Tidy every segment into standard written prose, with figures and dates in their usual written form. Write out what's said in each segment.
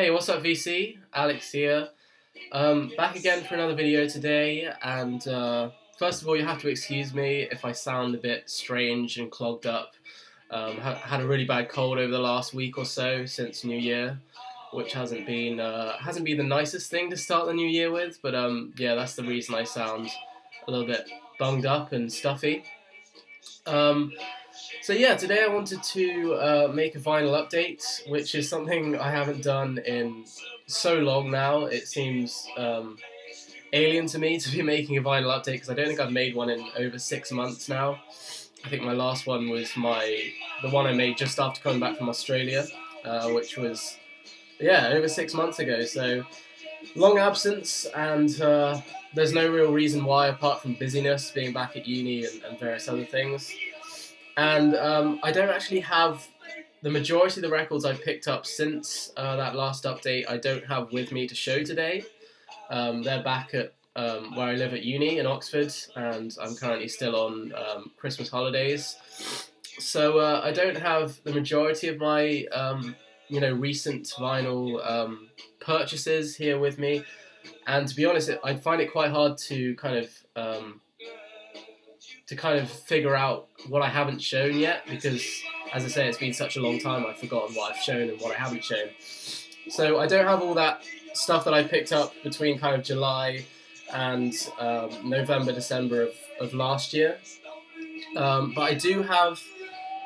Hey, what's up VC? Alex here. Back again for another video today, and first of all you have to excuse me if I sound a bit strange and clogged up. Had a really bad cold over the last week or so since New Year, which hasn't been the nicest thing to start the new year with, but yeah, that's the reason I sound a little bit bunged up and stuffy. So yeah, today I wanted to make a vinyl update, which is something I haven't done in so long now. It seems alien to me to be making a vinyl update because I don't think I've made one in over 6 months now. I think my last one was the one I made just after coming back from Australia, which was, yeah, over 6 months ago. So long absence, and there's no real reason why apart from busyness, being back at uni and various other things. And I don't actually have the majority of the records I've picked up since that last update. I don't have with me to show today. They're back at where I live at uni in Oxford, and I'm currently still on Christmas holidays. So I don't have the majority of my recent vinyl purchases here with me. And to be honest, I find it quite hard to kind of figure out what I haven't shown yet, because, as I say, it's been such a long time I've forgotten what I've shown and what I haven't shown. So I don't have all that stuff that I picked up between kind of July and November, December of last year. But I do have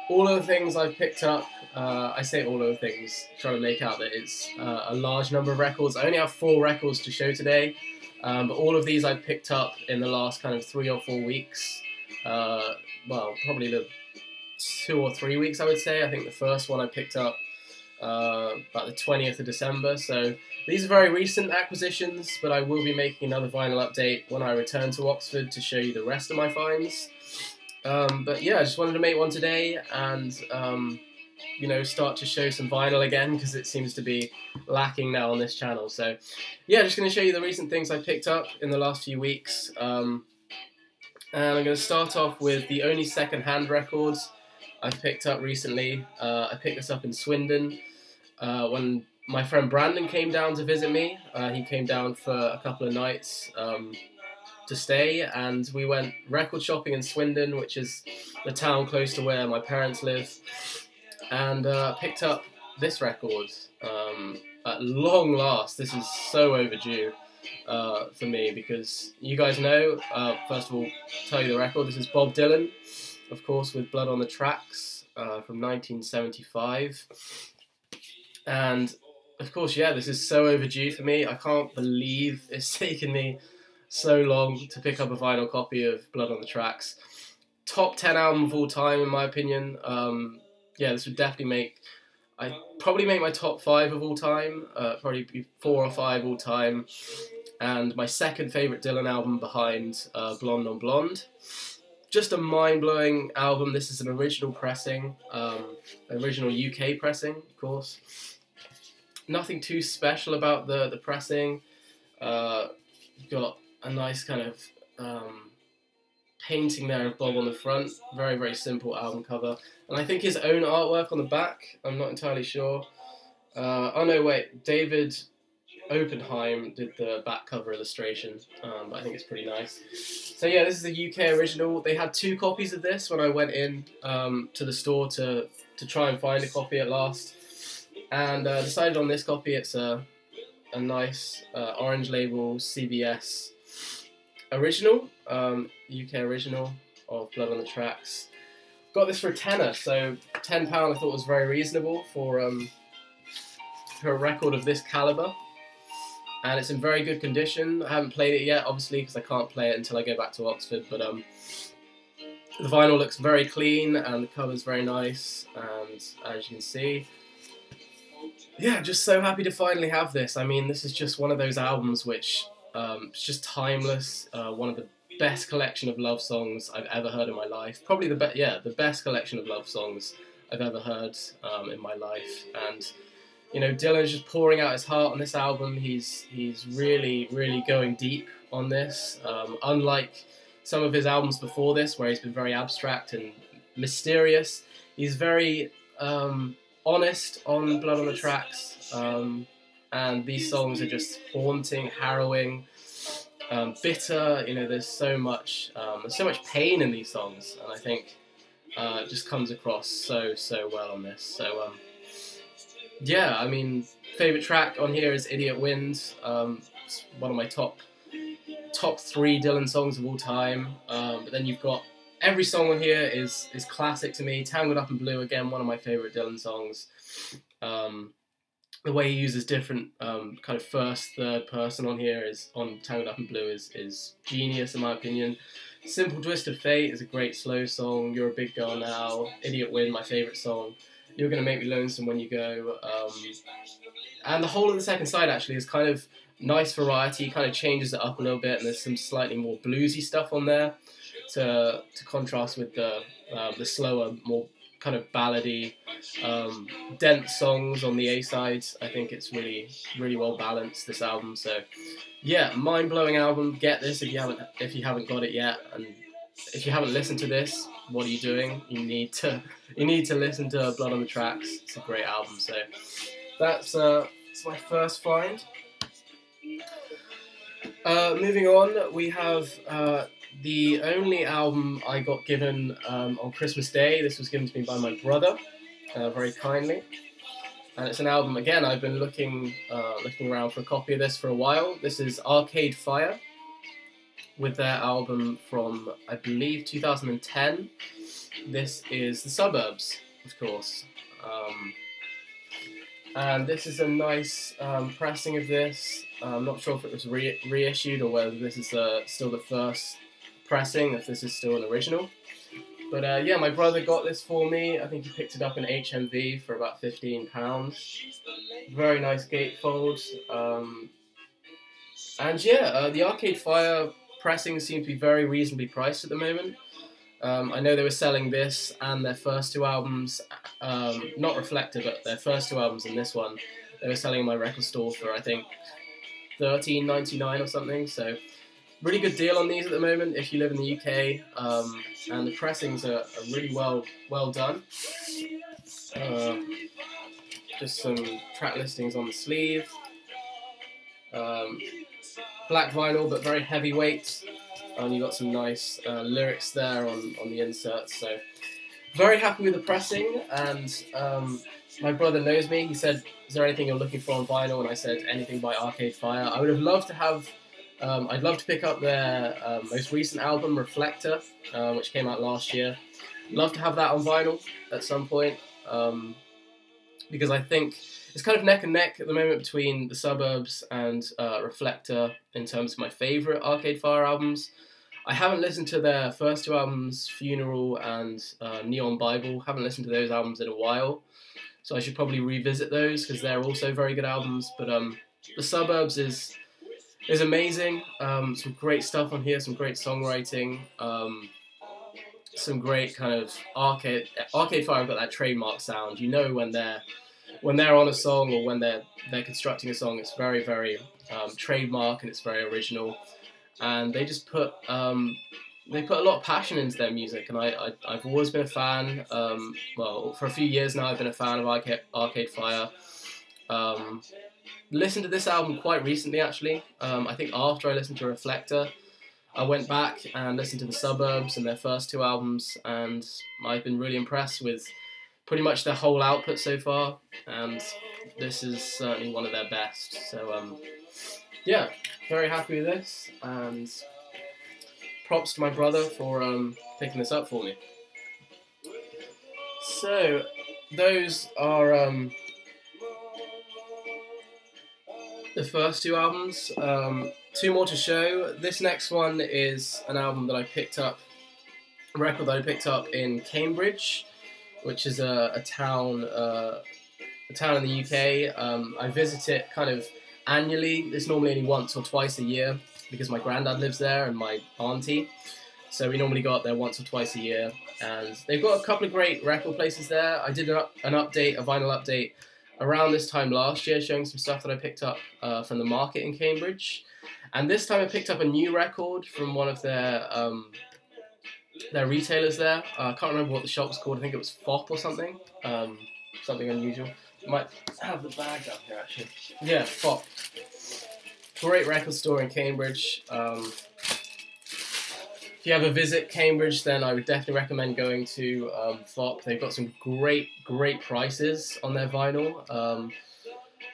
all of the things I've picked up. I say all of the things, trying to make out that it's a large number of records. I only have 4 records to show today, but all of these I've picked up in the last kind of 3 or 4 weeks. Well, probably the 2 or 3 weeks, I would say. I think the first one I picked up about the 20th of December. So these are very recent acquisitions, but I will be making another vinyl update when I return to Oxford to show you the rest of my finds. But yeah, I just wanted to make one today and start to show some vinyl again, because it seems to be lacking now on this channel. So yeah, just going to show you the recent things I picked up in the last few weeks. And I'm going to start off with the only second-hand records I've picked up recently. I picked this up in Swindon when my friend Brandon came down to visit me. He came down for a couple of nights to stay, and we went record shopping in Swindon, which is the town close to where my parents live, and picked up this record. At long last, this is so overdue. For me, because you guys know, first of all, tell you the record, this is Bob Dylan, of course, with Blood on the Tracks from 1975, and of course, yeah, this is so overdue for me. I can't believe it's taken me so long to pick up a vinyl copy of Blood on the Tracks. Top 10 album of all time, in my opinion. Yeah, this would definitely I'd probably make my top 5 of all time, probably be 4 or 5 all time, and my second favourite Dylan album behind Blonde on Blonde. Just a mind-blowing album. This is an original pressing, original UK pressing, of course. Nothing too special about the pressing. Got a nice kind of painting there of Bob on the front. Very, very simple album cover. And I think his own artwork on the back. I'm not entirely sure. Oh no, wait. David Oppenheim did the back cover illustration. But I think it's pretty nice. So yeah, this is the UK original. They had 2 copies of this when I went in to the store to try and find a copy at last. And decided on this copy. It's a nice orange label CBS original, UK original of Blood on the Tracks. Got this for a tenner, so £10 I thought was very reasonable for a record of this calibre. And it's in very good condition. I haven't played it yet, obviously, because I can't play it until I go back to Oxford, but the vinyl looks very clean and the cover's very nice, and as you can see, yeah, just so happy to finally have this. I mean, this is just one of those albums which it's just timeless. One of the best collection of love songs I've ever heard in my life. Probably the best collection of love songs I've ever heard in my life. And Dylan's just pouring out his heart on this album. He's really, really going deep on this. Unlike some of his albums before this, where he's been very abstract and mysterious, he's very honest on Blood on the Tracks. and these songs are just haunting, harrowing, bitter. You know, there's so much pain in these songs, and I think it just comes across so well on this. So yeah, I mean, favorite track on here is "Idiot Wind." It's one of my top 3 Dylan songs of all time. But then you've got every song on here is classic to me. "Tangled Up in Blue," again, one of my favorite Dylan songs. The way he uses different kind of first, third person on here on "Tangled Up in Blue" is genius in my opinion. "Simple Twist of Fate" is a great slow song. "You're a Big Girl Now," "Idiot Wind," my favourite song. "You're Gonna Make Me Lonesome When You Go." And the whole of the second side actually is kind of nice variety, kind of changes it up a little bit, and there's some slightly more bluesy stuff on there to contrast with the slower, more kind of ballady, dense songs on the A-sides. I think it's really well balanced, this album. So yeah, mind-blowing album. Get this if you haven't got it yet, and if you haven't listened to this, what are you doing? You need to listen to Blood on the Tracks. It's a great album. So that's my first find. Moving on, we have the only album I got given on Christmas Day. This was given to me by my brother, very kindly. And it's an album, again, I've been looking around for a copy of this for a while. This is Arcade Fire, with their album from, I believe, 2010. This is The Suburbs, of course. And this is a nice pressing of this. I'm not sure if it was reissued or whether this is still the first pressing, if this is still an original. But yeah, my brother got this for me. I think he picked it up in HMV for about £15. Very nice gatefold. And yeah, the Arcade Fire pressings seem to be very reasonably priced at the moment. I know they were selling this and their first 2 albums, not Reflector, but their first 2 albums and this one, they were selling in my record store for, I think, $13.99 or something. So really good deal on these at the moment if you live in the UK, and the pressings are really well done. Just some track listings on the sleeve. Black vinyl, but very heavyweight. And you got some nice lyrics there on the inserts. So very happy with the pressing. And my brother knows me. He said, "Is there anything you're looking for on vinyl?" And I said, "Anything by Arcade Fire." I would have loved to have. I'd love to pick up their most recent album, Reflector, which came out last year. Love to have that on vinyl at some point, because I think it's kind of neck and neck at the moment between The Suburbs and Reflector in terms of my favourite Arcade Fire albums. I haven't listened to their first 2 albums, Funeral and Neon Bible. Haven't listened to those albums in a while, so I should probably revisit those because they're also very good albums. But The Suburbs is amazing. Some great stuff on here, some great songwriting, some great kind of Arcade Fire have got that trademark sound. You know when they're on a song or when they're constructing a song, it's very trademark and it's very original. And they just put a lot of passion into their music, and I've always been a fan. Well, for a few years now, I've been a fan of Arcade Fire. Listened to this album quite recently, actually. I think after I listened to Reflector, I went back and listened to The Suburbs and their first 2 albums, and I've been really impressed with pretty much their whole output so far, and this is certainly one of their best. So yeah, very happy with this, and props to my brother for picking this up for me. So those are the first 2 albums. 2 more to show. This next one is an album that I picked up, a record that I picked up in Cambridge, which is a town in the UK. I visit it kind of annually. It's normally only once or twice a year because my granddad lives there and my auntie. So we normally go up there once or twice a year, and they've got a couple of great record places there. I did a vinyl update around this time last year, showing some stuff that I picked up from the market in Cambridge. And this time I picked up a new record from one of their retailers there. I can't remember what the shop was called. I think it was FOP or something. Something unusual. Might have the bag down here actually. Yeah, FOP. Great record store in Cambridge. If you ever visit Cambridge, then I would definitely recommend going to FOP. They've got some great prices on their vinyl.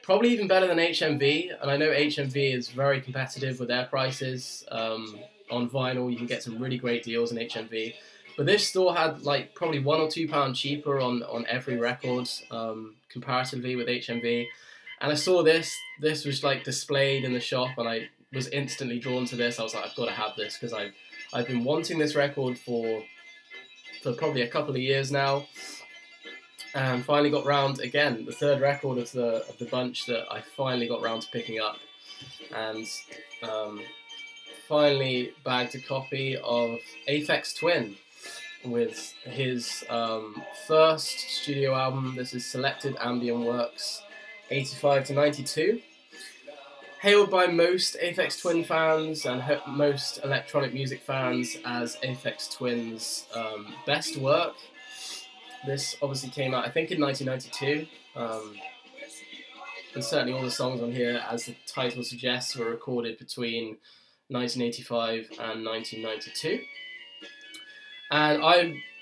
Probably even better than HMV, and I know HMV is very competitive with their prices on vinyl. You can get some really great deals in HMV, but this store had like probably £1 or £2 cheaper on every record comparatively with HMV. And I saw this was like displayed in the shop, and I was instantly drawn to this. I was like, I've got to have this because I've been wanting this record for probably a couple of years now. And finally got round, again, the third record of the bunch that I finally got round to picking up, and finally bagged a copy of Aphex Twin with his first studio album. This is Selected Ambient Works 85 to 92. Hailed by most Aphex Twin fans and most electronic music fans as Aphex Twin's best work. This obviously came out, I think, in 1992, and certainly all the songs on here, as the title suggests, were recorded between 1985 and 1992. And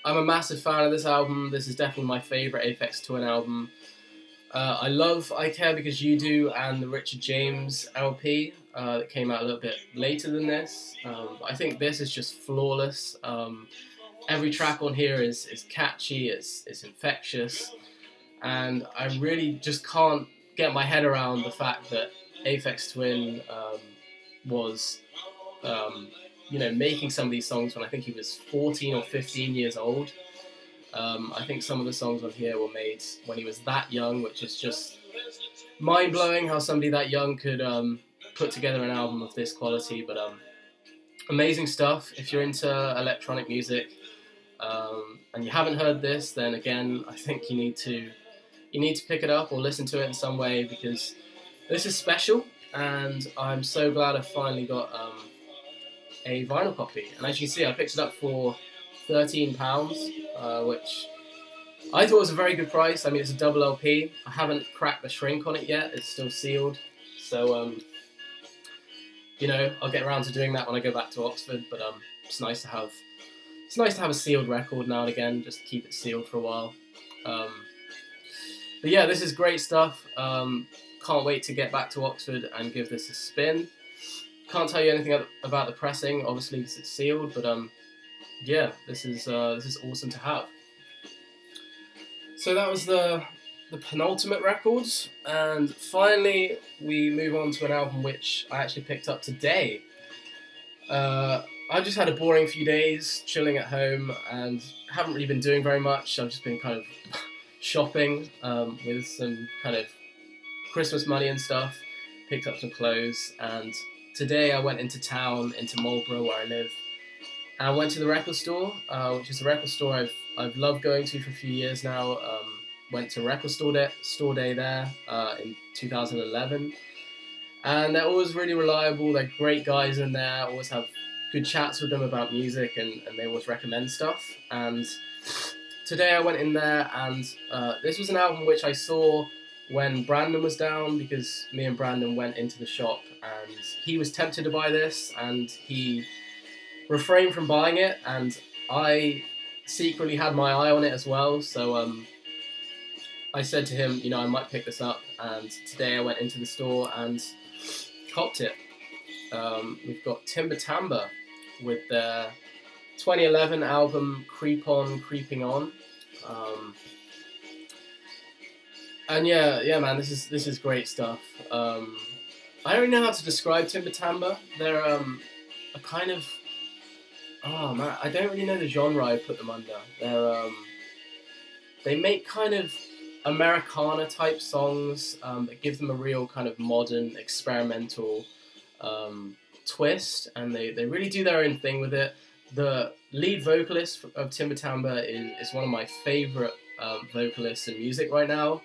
I'm a massive fan of this album. This is definitely my favourite Aphex Twin album. I love I Care Because You Do and the Richard James LP that came out a little bit later than this. I think this is just flawless. Every track on here is catchy, it's infectious, and I really just can't get my head around the fact that Aphex Twin was, making some of these songs when I think he was 14 or 15 years old. I think some of the songs on here were made when he was that young, which is just mind-blowing how somebody that young could put together an album of this quality. But amazing stuff. If you're into electronic music, and you haven't heard this, then again, I think you need to pick it up or listen to it in some way, because this is special, and I'm so glad I finally got a vinyl copy. And as you can see, I picked it up for £13, which I thought was a very good price. I mean, it's a double LP. I haven't cracked the shrink on it yet. It's still sealed, so I'll get around to doing that when I go back to Oxford. But it's nice to have. It's nice to have a sealed record now and again, just to keep it sealed for a while. But yeah, this is great stuff. Can't wait to get back to Oxford and give this a spin. Can't tell you anything about the pressing, obviously, because it's sealed. But yeah, this is awesome to have. So that was the penultimate records, and finally we move on to an album which I actually picked up today. I've just had a boring few days chilling at home and haven't really been doing very much. I've just been kind of shopping with some kind of Christmas money and stuff, picked up some clothes, and today I went into town, into Marlborough where I live, and I went to the record store, which is a record store I've loved going to for a few years now. Went to Record Store Day there in 2011, and they're always really reliable. They're great guys in there, always have good chats with them about music, and they always recommend stuff. And today I went in there, and this was an album which I saw when Brandon was down, because me and Brandon went into the shop, and he was tempted to buy this, and he refrained from buying it, and I secretly had my eye on it as well. So I said to him, I might pick this up, and today I went into the store and copped it. We've got Tambor with their 2011 album Creep On, Creeping On. And yeah, man, this is great stuff. I don't really know how to describe Tambor. They're a kind of, oh man, I don't really know the genre I put them under. They make kind of Americana type songs that give them a real kind of modern experimental twist, and they really do their own thing with it. The lead vocalist of Tambor is one of my favourite vocalists in music right now.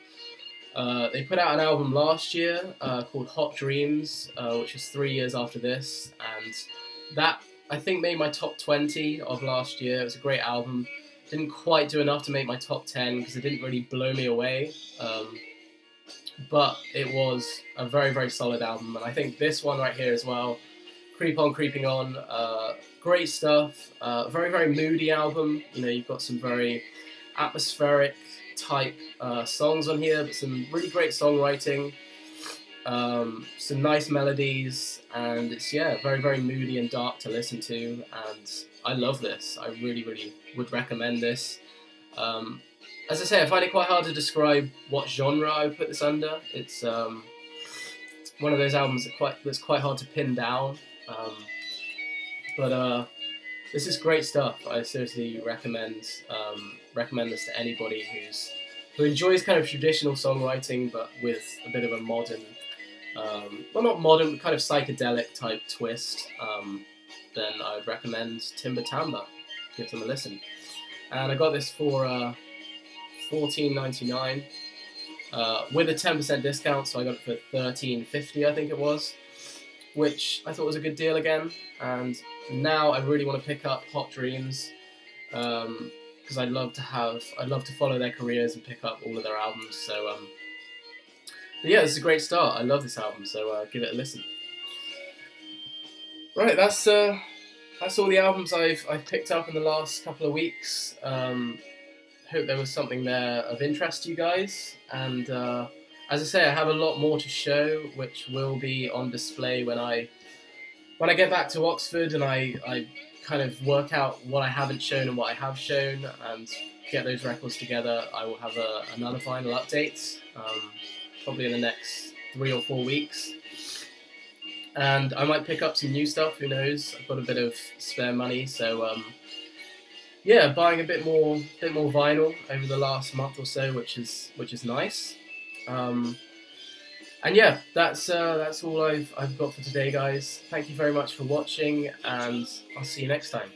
They put out an album last year called Hot Dreams, which is 3 years after this, and that I think made my top 20 of last year. It was a great album. Didn't quite do enough to make my top 10 because it didn't really blow me away. but it was a very, very solid album. And I think this one right here as well, Creep On Creeping On, great stuff. Very, very moody album. You know, you've got some very atmospheric type songs on here, but some really great songwriting, some nice melodies, and it's, yeah, very, very moody and dark to listen to, and I love this. I really, really would recommend this. As I say, I find it quite hard to describe what genre I would put this under. It's one of those albums that's quite hard to pin down, but this is great stuff. I seriously recommend this to anybody who enjoys kind of traditional songwriting, but with a bit of a modern, well, not modern, but kind of psychedelic type twist. Then I would recommend Tambor. Give them a listen. And I got this for $14.99 with a 10% discount, so I got it for $13.50, I think it was, which I thought was a good deal again. And now I really want to pick up Hot Dreams, because I'd love to follow their careers and pick up all of their albums. So but yeah, this is a great start. I love this album, so give it a listen. Right, that's all the albums I've picked up in the last couple of weeks. Hope there was something there of interest to you guys, and as I say, I have a lot more to show, which will be on display when I get back to Oxford and I kind of work out what I haven't shown and what I have shown, and get those records together. I will have another vinyl update, probably in the next 3 or 4 weeks. And I might pick up some new stuff, who knows. I've got a bit of spare money, so yeah, buying a bit more vinyl over the last month or so, which is nice. And yeah, that's all I've got for today, guys. Thank you very much for watching, and I'll see you next time.